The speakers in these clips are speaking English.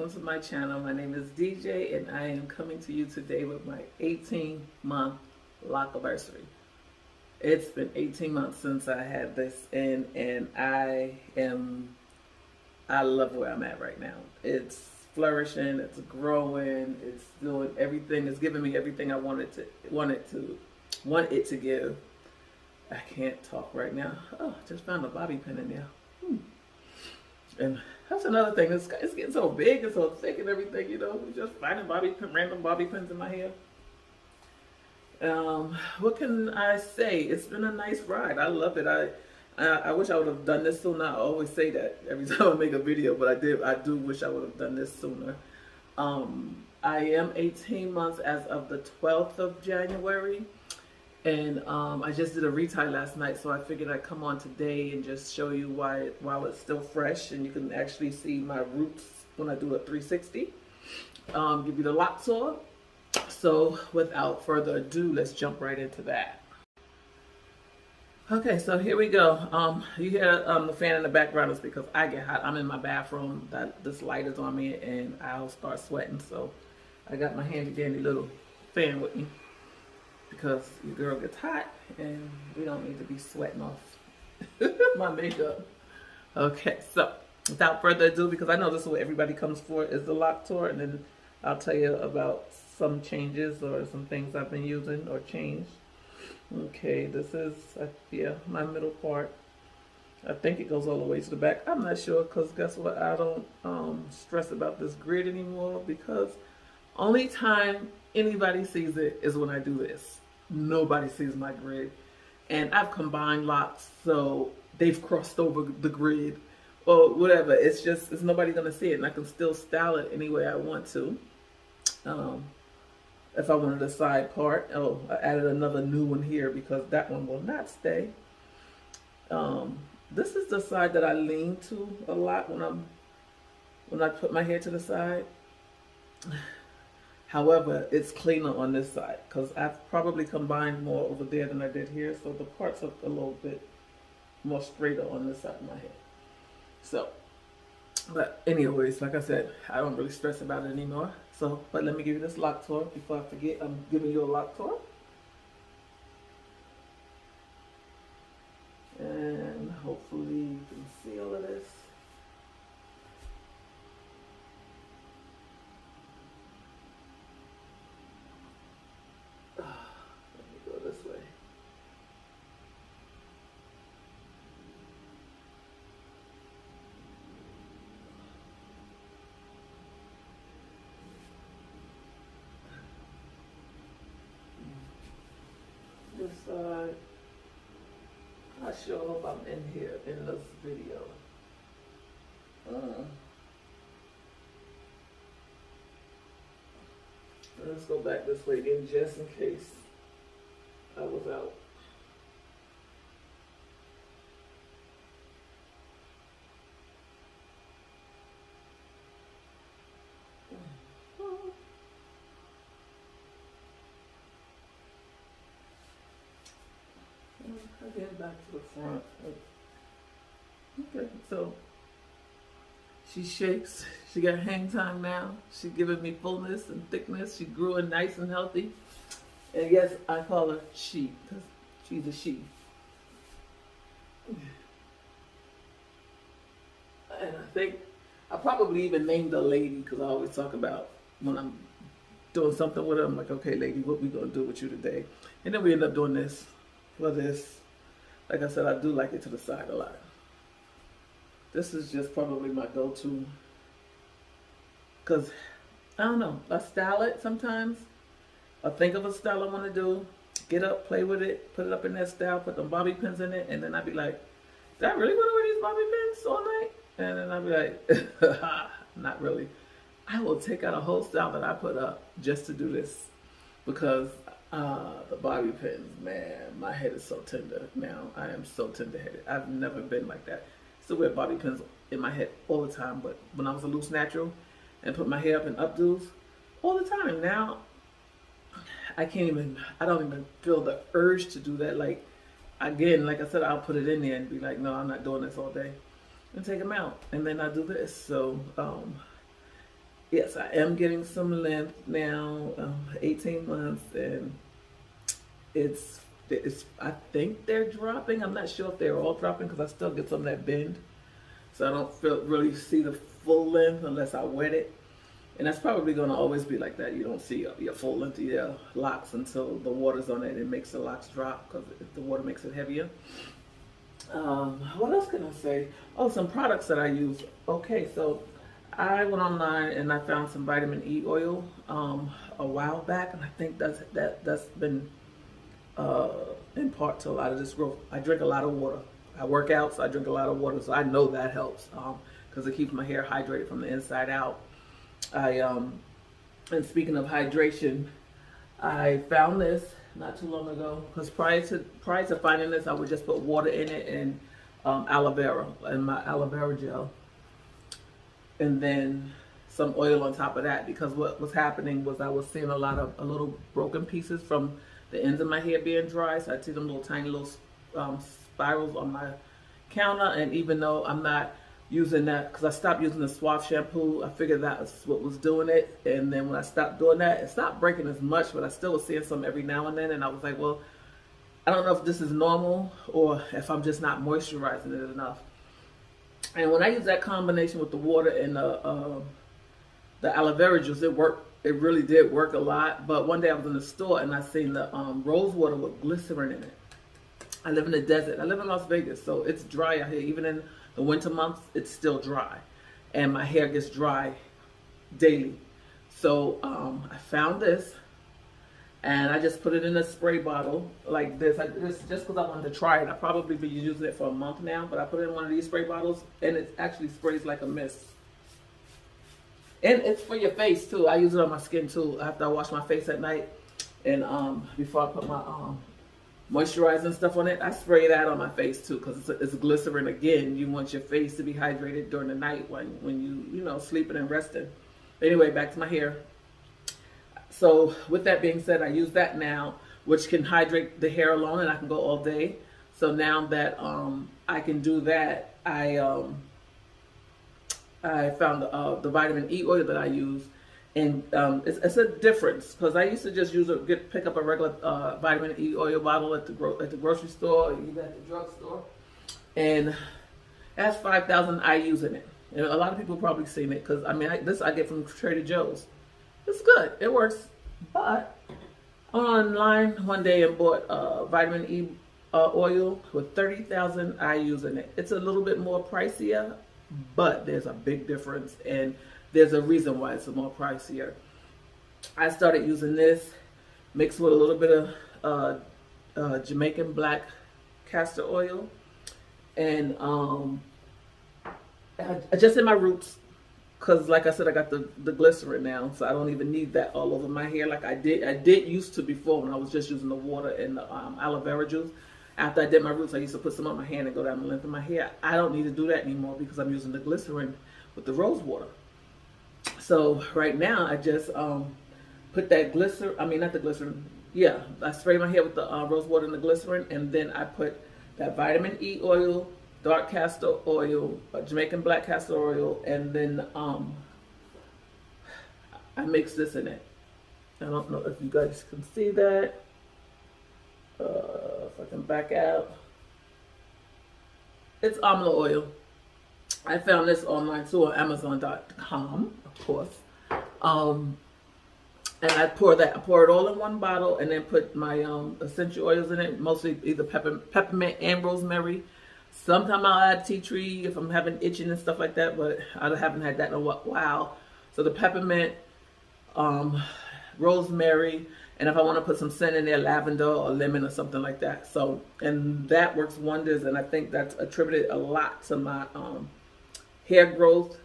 welcome to my channel. My name is DJ and I am coming to you today with my 18-month locaversary. It's been 18 months since I had this in, and I love where I'm at right now. It's flourishing, it's growing, it's doing everything, it's giving me everything I want it to give. I can't talk right now. Oh, just found a bobby pin in there. And that's another thing. It's getting so big and so thick and everything, you know. Just finding random bobby pins in my hair. What can I say? It's been a nice ride. I love it. I wish I would have done this sooner. I always say that every time I make a video, but I do wish I would have done this sooner. I am 18 months as of the 12th of January. And I just did a retie last night, so I figured I'd come on today and just show you while it's still fresh, and you can actually see my roots when I do a 360. Give you the lock saw. So without further ado, let's jump right into that. Okay, so here we go. You hear the fan in the background is because I get hot. I'm in my bathroom. This light is on me, and I'll start sweating. So I got my handy dandy little fan with me, because your girl gets hot and we don't need to be sweating off my makeup. Okay, so without further ado, because I know this is what everybody comes for, is the lock tour, and then I'll tell you about some changes or some things I've been using or changed. Okay, this is, my middle part. I think it goes all the way to the back. I'm not sure, because guess what? I don't stress about this grid anymore, because only time anybody sees it is when I do this. Nobody sees my grid. And I've combined locks, so they've crossed over the grid or whatever. It's nobody gonna see it, and I can still style it any way I want to. If I wanted a side part, I added another new one here because that one will not stay. This is the side that I lean to a lot when I put my hair to the side. However, it's cleaner on this side because I've probably combined more over there than I did here. So the parts are a little bit more straighter on this side of my head. So, but anyways, like I said, I don't really stress about it anymore. So, but let me give you this lock tour before I forget. I'm giving you a lock tour. And hopefully you can see all of this. I sure hope I'm in here in this video. Let's go back this way again just in case I was out. Again, back to the front. Okay, so she shakes. She got hang time now. She's giving me fullness and thickness. She grew in nice and healthy. And yes, I call her she, because she's a she. And I think I probably even named her lady, because I always talk about when I'm doing something with her, I'm like, okay, lady, what we gonna do with you today? And then we end up doing this for this. Like I said, I do like it to the side a lot. This is just probably my go-to, because I don't know, I style it sometimes. I think of a style I want to do, get up, play with it, put it up in that style, put them bobby pins in it, and then I'd be like, did I really want to wear these bobby pins all night? And then I'd be like, not really. I will take out a whole style that I put up just to do this, because the bobby pins, man, my head is so tender now. I am so tender-headed. I've never been like that. Still wear bobby pins in my head all the time, but when I was a loose natural and put my hair up in updos all the time, now I don't even feel the urge to do that. Like, again, like I said, I'll put it in there and be like, no, I'm not doing this all day, and take them out, and then I do this. So yes, I am getting some length now, 18 months, and it's I think they're dropping. I'm not sure if they're all dropping because I still get some that bend, so I don't really see the full length unless I wet it. And that's probably going to always be like that. You don't see your full length of your locks until the water's on it. It makes the locks drop because the water makes it heavier. What else can I say? Oh, some products that I use. Okay, so I went online and I found some vitamin E oil a while back, and I think that's been in part to a lot of this growth. I drink a lot of water. I work out, so I drink a lot of water, so I know that helps because it keeps my hair hydrated from the inside out. And speaking of hydration, I found this not too long ago because prior to finding this, I would just put water in it and aloe vera and my aloe vera gel, and then some oil on top of that. Because what was happening was I was seeing a little broken pieces from the ends of my hair being dry, so I'd see them little tiny little spirals on my counter. And even though I'm not using that, because I stopped using the Suave shampoo, I figured that was what was doing it. And then when I stopped doing that, it stopped breaking as much, but I still was seeing some every now and then. And I was like, well, I don't know if this is normal or if I'm just not moisturizing it enough. And when I use that combination with the water and the aloe vera juice, it worked. It really did work a lot. But one day I was in the store and I seen the rose water with glycerin in it. I live in the desert. I live in Las Vegas, so it's dry out here. Even in the winter months, it's still dry. And my hair gets dry daily. So I found this, and I just put it in a spray bottle like this. Just because I wanted to try it. I've probably been using it for a month now, but I put it in one of these spray bottles, and it actually sprays like a mist. And it's for your face too. I use it on my skin too after I wash my face at night, and before I put my moisturizing stuff on it, I spray that on my face too because it's glycerin. Again, you want your face to be hydrated during the night when you sleeping and resting. Anyway, back to my hair. So with that being said, I use that now, which can hydrate the hair alone, and I can go all day. So now that I can do that, I found the vitamin E oil that I use, and it's a difference because I used to just pick up a regular vitamin E oil bottle at the grocery store or even at the drugstore, and it has 5,000 IUs in it. And a lot of people probably seen it because I get from Trader Joe's. It's good. It works. But I went online one day and bought vitamin E oil with 30,000 IUs in it. It's a little bit more pricier, but there's a big difference, and there's a reason why it's more pricier. I started using this mixed with a little bit of Jamaican black castor oil, and just in my roots, because like I said, I got the glycerin now, so I don't even need that all over my hair like I did used to before when I was just using the water and the aloe vera juice. After I did my roots, I used to put some on my hand and go down the length of my hair. I don't need to do that anymore because I'm using the glycerin with the rose water. So right now, I just put that I spray my hair with the rose water and the glycerin, and then I put that vitamin E oil, dark castor oil, Jamaican black castor oil, and then I mix this in it. I don't know if you guys can see that. If I can back out. It's almond oil. I found this online too on Amazon.com, of course. And I pour it all in one bottle and then put my essential oils in it, mostly either peppermint and rosemary. Sometimes I'll add tea tree if I'm having itching and stuff like that, but I haven't had that in a while. So the peppermint, rosemary, and if I want to put some scent in there, lavender or lemon or something like that. So, and that works wonders, and I think that's attributed a lot to my hair growth.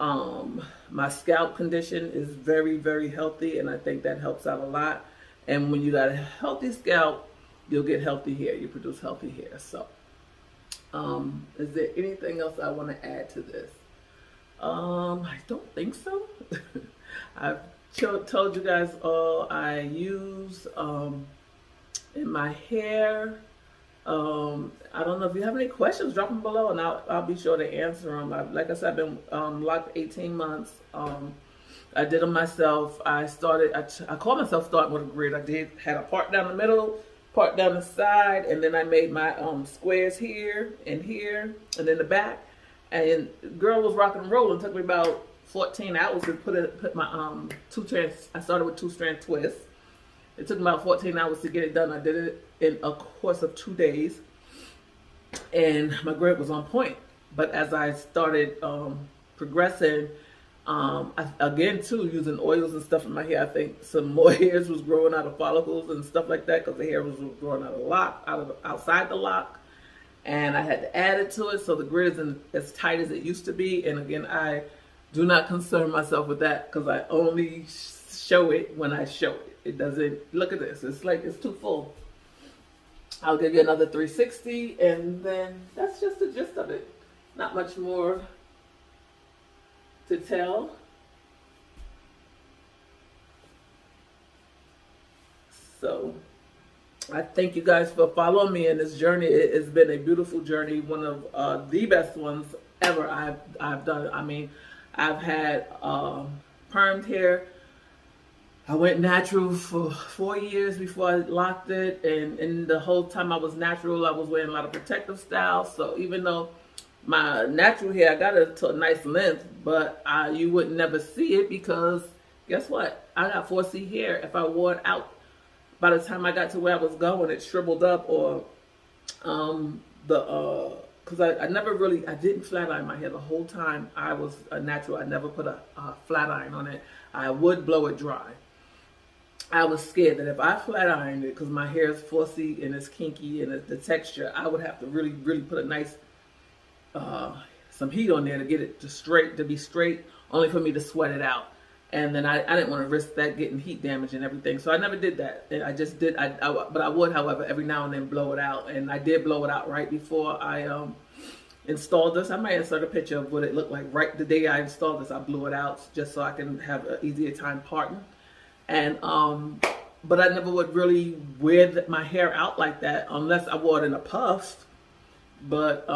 My scalp condition is very, very healthy, and I think that helps out a lot. And when you got a healthy scalp, you'll get healthy hair. You produce healthy hair. So, is there anything else I want to add to this? I don't think so. I've told you guys all I use in my hair. I don't know if you have any questions, drop them below and I'll be sure to answer them. Like I said, I've been locked 18 months. I did them myself. I call myself starting with a grid. Had a part down the middle, part down the side, and then I made my squares here, and then the back. And girl was rocking and rolling. It took me about 14 hours to put my two strands. I started with 2-strand twists. It took me about 14 hours to get it done. I did it in a course of 2 days, and my grid was on point. But as I started progressing, again too, using oils and stuff in my hair, I think some more hairs was growing out of follicles and stuff like that, because the hair was growing out of lock, outside the lock, and I had to add it to it, so the grid isn't as tight as it used to be. And again, I do not concern myself with that, because I only show it when I show it. It doesn't, look at this, it's like it's too full. I'll give you another 360, and then that's just the gist of it. Not much more to tell. So I thank you guys for following me in this journey. It has been a beautiful journey, one of the best ones ever I've done. I mean, I've had permed hair. I went natural for 4 years before I locked it, and the whole time I was natural, I was wearing a lot of protective styles. So even though my natural hair, I got it to a nice length, but you would never see it, because guess what? I got 4C hair. If I wore it out, by the time I got to where I was going, it shriveled up, or because I didn't flat iron my hair the whole time I was a natural. I never put a flat iron on it. I would blow it dry. I was scared that if I flat ironed it, because my hair is 4C and it's kinky and the texture, I would have to really, really put a nice some heat on there to get it to be straight, only for me to sweat it out. And then I didn't want to risk that getting heat damage and everything, so I never did that. And I just did, but I would, however, every now and then blow it out, and I did blow it out right before I installed this. I might insert a picture of what it looked like right the day I installed this. I blew it out just so I can have an easier time parting. And but I never would really wear my hair out like that unless I wore it in a puff. But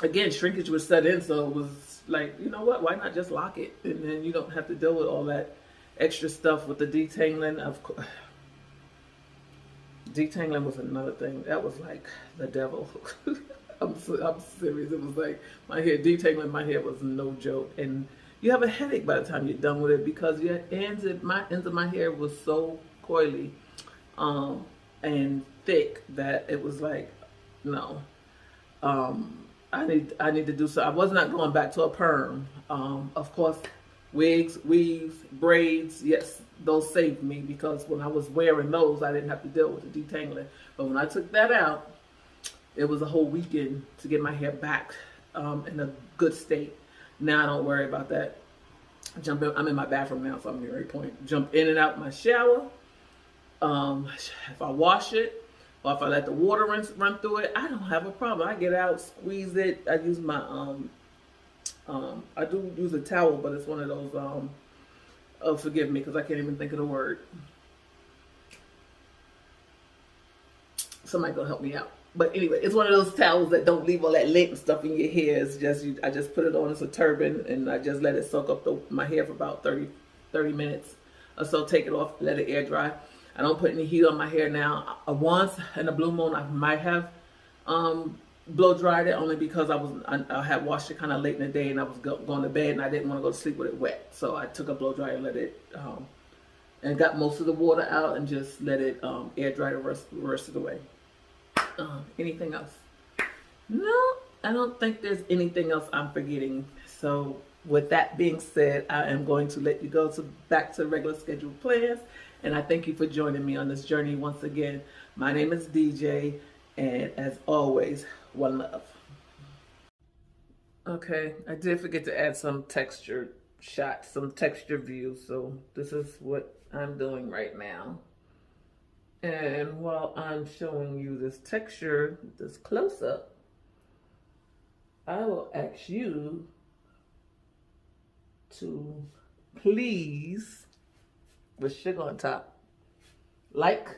again, shrinkage was set in, so it was like, you know what, why not just lock it, and then you don't have to deal with all that extra stuff with the detangling. Of course, detangling was another thing that was like the devil. I'm serious. It was like detangling my hair was no joke, and you have a headache by the time you're done with it, because your ends of my hair was so coily and thick that it was like, no. I need to do so. I was not going back to a perm. Of course, wigs, weaves, braids, yes, those saved me, because when I was wearing those, I didn't have to deal with the detangling. But when I took that out, it was a whole weekend to get my hair back in a good state. Now I don't worry about that. I'm in my bathroom now, so I'm getting ready to point. Jump in and out my shower. If I wash it, or if I let the water run through it, I don't have a problem. I get out, squeeze it. I use my I do use a towel, but it's one of those oh, forgive me, because I can't even think of the word. Somebody gonna help me out. But anyway, it's one of those towels that don't leave all that lint and stuff in your hair. It's just, I just put it on as a turban, and I just let it soak up my hair for about 30 minutes or so. Take it off, let it air dry. I don't put any heat on my hair now. Once in a blue moon, I might have blow dried it, only because I had washed it kind of late in the day, and I was going to bed, and I didn't want to go to sleep with it wet. So I took a blow dryer and let it, and got most of the water out, and just let it air dry the rest of the way. Anything else? No, I don't think there's anything else I'm forgetting. So with that being said, I am going to let you go back to regular scheduled plans. And I thank you for joining me on this journey once again. My name is DJ, and as always, one love. Okay, I did forget to add some texture shots, some texture views. So this is what I'm doing right now. And while I'm showing you this texture, this close-up, I will ask you to please, with sugar on top, like,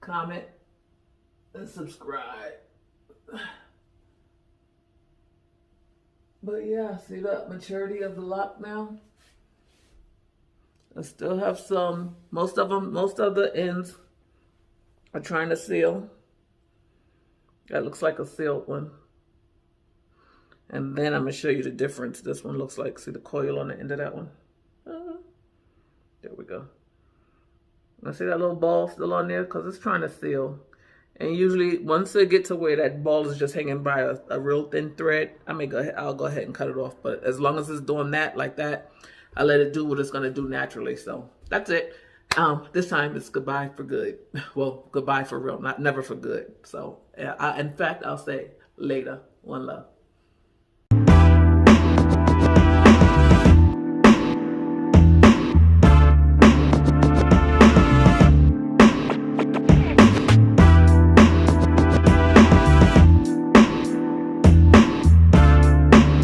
comment, and subscribe. But yeah, see the maturity of the lock now? I still have some, most of the ends are trying to seal. That looks like a sealed one. And then I'm gonna show you the difference. This one looks like, see the coil on the end of that one? There we go. Now see that little ball still on there? Because it's trying to seal. And usually once it gets to where that ball is just hanging by a real thin thread, I'll go ahead and cut it off. But as long as it's doing that like that, I let it do what it's gonna do naturally. So that's it. This time it's goodbye for good. Well, goodbye for real, not never for good. So in fact, I'll say later. One love.